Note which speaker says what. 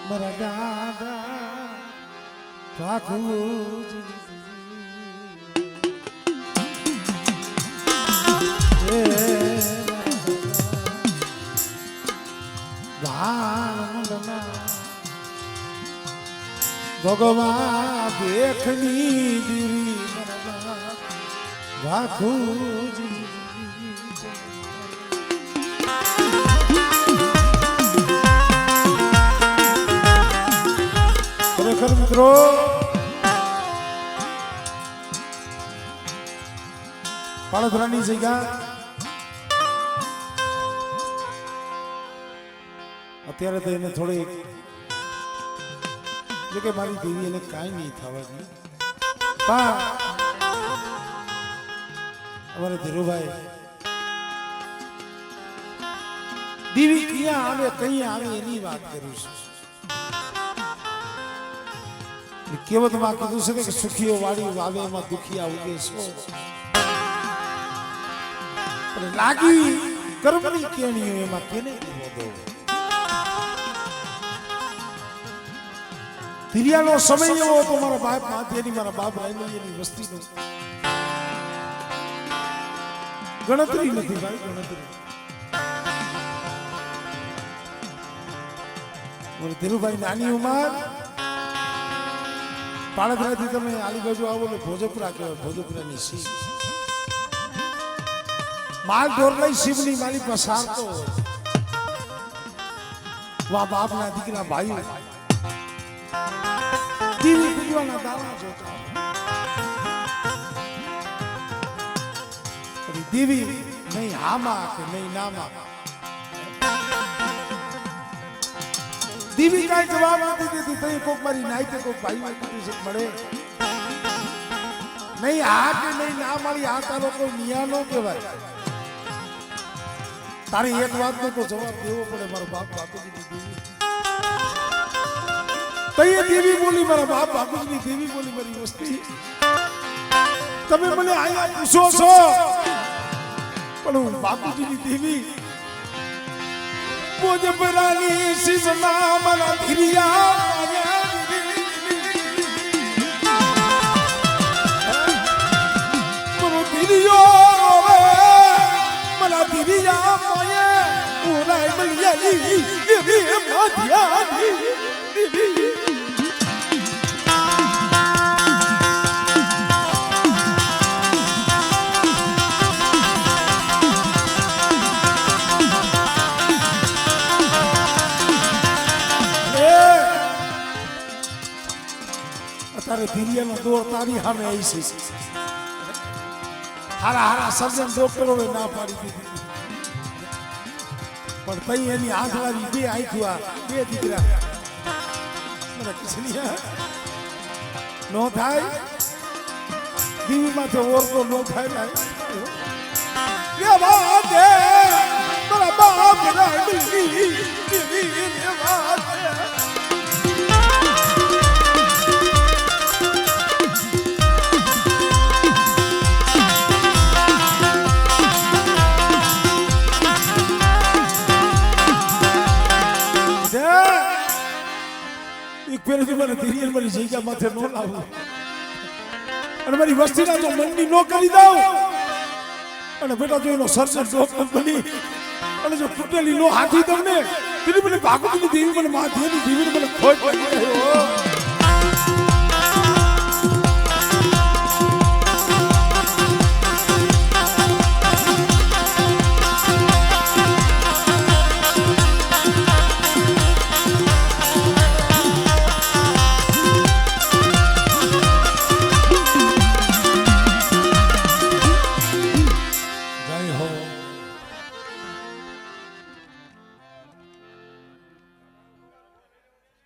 Speaker 1: મારા દાદા ઠાકુર ભગવાન દેખની દીરી રાખુજી ખરેખર મિત્રો પાળધરાની જગ્યા અત્યારે તો એને થોડી જોકે મારી દેવી એને કાંઈ નહીં થવા દે અમારે ધીરુભાઈ દેવી ક્યાં આવે કઈ આવે એની વાત કરું છું. કહેવતમાં કીધું છે કે સુખીઓ વાળી વાવે એમાં દુખિયા ઉગે છો પણ લાગી કર્મની કેણીઓ એમાં કેને દો તિરિયાનો સમય એવો હતો મારા બાપ માથેની મારા બાપ રાયમલીની વસ્તીનો ગણતરી નથી ભાઈ ગણતરી. બોલે ધીરુભાઈ નાની ઉંમર પાળધરાથી તમે આલી બાજુ આવો ને ભોજપુરા કહેવાય ભોજપુરાની શિવ માલ ઢોર લઈ શિવની માલી પસારતો વા બાપના દીકરા ભાઈઓ દેવી પૂજવાના દાવા જોતા દેવી નહીં હામાં કે નહીં નામાં દેવી કાંઈ જવાબ નથી દેતી તઈ કોક મારી નાઈતે કોક ભાઈ કીધું મળે નહીં આ કે નહીં ના મારી આ તારો કોઈ નિયા નો કહેવાય તારી એક વાતનો તો જવાબ દેવો પડે મારો બાપ બાપુજીની દેવી તઈએ દેવી બોલી મારા બાપ બાપુજીની દેવી બોલી મારી વસ્તી તમે મને આયા પૂછો છો પણ હું બાપુજીની દેવી ભોજપુરાની શિવના મારા ધીરિયા મારા ધીરિયા માયે ઉરાય મલિયાલી દેવી માધ્યાની દેવી તારે ધીરિયાનો દોર તારી સામે આવી છે હારા હારા સર્જન ડોક્ટરો ના પાડી દીધી પણ તઈ એની આંખવાળી બે આંખવા બે દીકરા મને કિસલિયા નો થાય દીવી માથે ઓરતો નો થાય રે વાદે મારા બાપ રાડી દીવી રે વાદે પેલી મને ધીરિયલ મારી જગ્યા માથે નો લાવું અને મારી વસ્તીના જો મંડી નો કરી દઉં અને બેટા જો એનો સર્જન ડોક્ટર બની અને જો તૂટેલી નો હાથી તમને પેલી મને ભાગવતીની દેવી મને માથેની દેવીને મને ખોટ લાગી ગયો